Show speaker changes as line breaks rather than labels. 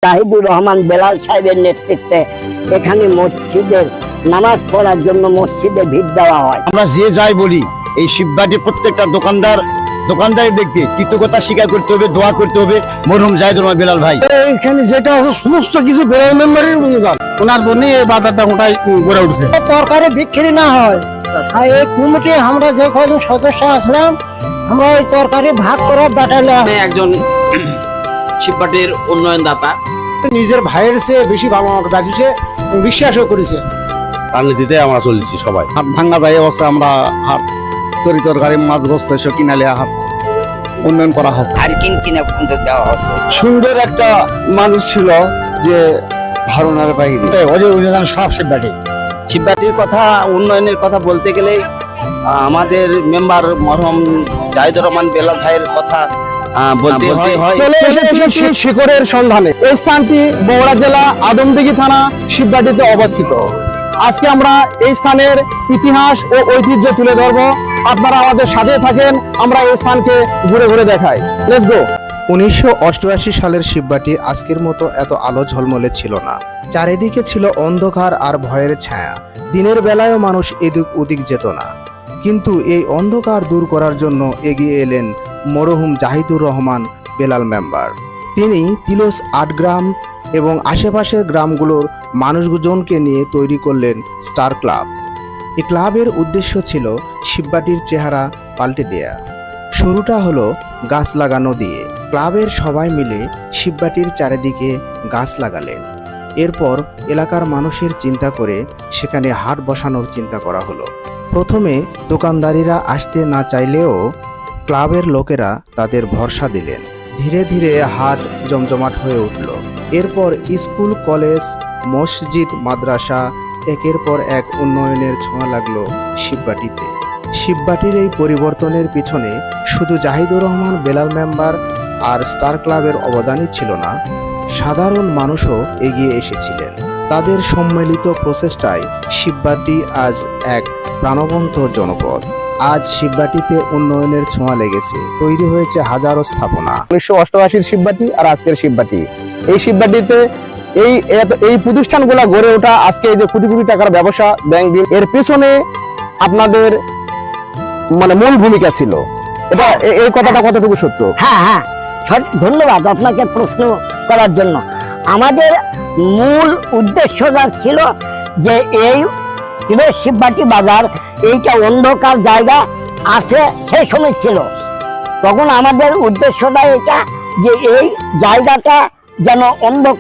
জাহিদুর রহমান বেলাল সাহেবের নেতৃত্বে এখানে মসজিদের নামাজ পড়ার জন্য মসজিদে ভিড় দেওয়া হয়।
আমরা যে যাই বলি এই শিববাটির প্রত্যেকটা দোকানদারি দেখতে কৃতজ্ঞতা স্বীকার করতে হবে, দোয়া করতে হবে মরহুম জাহিদুর রহমান বেলাল ভাই।
এখানে যেটা আছে সমস্ত কিছু বেলাল মেম্বারের অনুদান, ওনার জন্য এই বাজারটা ওটাই গড়ে উঠছে।
তরকারি বিক্রি না হয়, এই কমিটি আমরা যে কজন সদস্য আসলাম আমরা ওই তরকারি ভাগ করে বাটালাম।
একজন শিববাটির উন্নয়ন দাতা,
নিজের ভাইয়ের চেয়ে বেশি ভালো আমাকে বাঁচিয়েছে, বিশ্বাসও করেছে।
রাজনীতিতে আমরা চলছি সবাই। হাট ভাঙ্গা যায় অবস্থা, আমরা হাট তরকারি মাছ গোস্ত এসব কিনালে হাট উন্নয়ন করা হচ্ছে।
আর কিনে দেওয়া হচ্ছে।
সুন্দর একটা মানুষ ছিল যে ধারণার বাইরে সব
শিববাটির কথা, উন্নয়নের কথা বলতে গেলে আমাদের মেম্বার মরহুম জাহিদুর রহমান বেলাল ভাইয়ের কথা বলতে হয়।
চলে এসেছি শিকড়ের সন্ধানে। এই স্থানটি বগুড়া জেলা আদমদিঘি থানা শিববাটিতে অবস্থিত। আজকে আমরা এই স্থানের ইতিহাস ও ঐতিহ্য তুলে ধরবো। আপনারা আমাদের সাথে থাকেন, আমরা এই স্থানকে ঘুরে ঘুরে দেখাই। Let's go.
1988 সালের শিববাটি আজকের মতো এত আলো ঝলমলে ছিল না। চারিদিকে ছিল অন্ধকার আর ভয়ের ছায়া। দিনের বেলায়ও মানুষ এদিক ওদিক যেত না। কিন্তু এই অন্ধকার দূর করার জন্য এগিয়ে এলেন মরহুম জাহিদুর রহমান বেলাল মেম্বার। তিনি তিলস ৮ গ্রাম এবং আশেপাশের গ্রামগুলোর মানুষজনকে নিয়ে তৈরি করলেন স্টার ক্লাব। এই ক্লাবের উদ্দেশ্য ছিল শিববাটির চেহারা পাল্টে দেয়া। শুরুটা হলো গাছ লাগানো দিয়ে। ক্লাবের সবাই মিলে শিববাটির চারিদিকে গাছ লাগালেন। এরপর এলাকার মানুষের চিন্তা করে সেখানে হাট বসানোর চিন্তা করা হলো। প্রথমে দোকানদারিরা আসতে না চাইলেও ক্লাবের লোকেরা তাদের ভরসা দিলেন। ধীরে ধীরে হাট জমজমাট হয়ে উঠল। এরপর স্কুল, কলেজ, মসজিদ, মাদ্রাসা একের পর এক উন্নয়নের ছোঁয়া লাগলো শিববাটিতে। শিববাটির এই পরিবর্তনের পিছনে শুধু জাহিদুর রহমান বেলাল মেম্বার আর স্টার ক্লাবের অবদানই ছিল না, সাধারণ মানুষও এগিয়ে এসেছিলেন। তাদের সম্মিলিত প্রচেষ্টায় শিববাটি আজ এক প্রাণবন্ত জনপদ। আজ শিববাটিতে উন্নয়নের ছোঁয়া লেগেছে, তৈরি হয়েছে হাজারো স্থাপনা।
1988 শিববাটি আর আজকের শিববাটি, এই শিববাটিতে এই প্রতিষ্ঠানগুলো গড়ে ওঠা, আজকে এই যে কোটি কোটি টাকার ব্যবসা, ব্যাংক ঋণ, এর পেছনে আপনাদের মূল ভূমিকা ছিল। এটা এই কথাটা কতটুকু সত্য?
হ্যাঁ, ধন্যবাদ আপনাকে প্রশ্ন করার জন্য। আমাদের মূল উদ্দেশ্যটা ছিল যে এই শিববাটি বাজার এইটা অন্ধকার জায়গা আছে সেই সময় ছিল, তখন আমাদের উদ্দেশ্যটা এটা যে এই জায়গাটা যেন অন্ধকার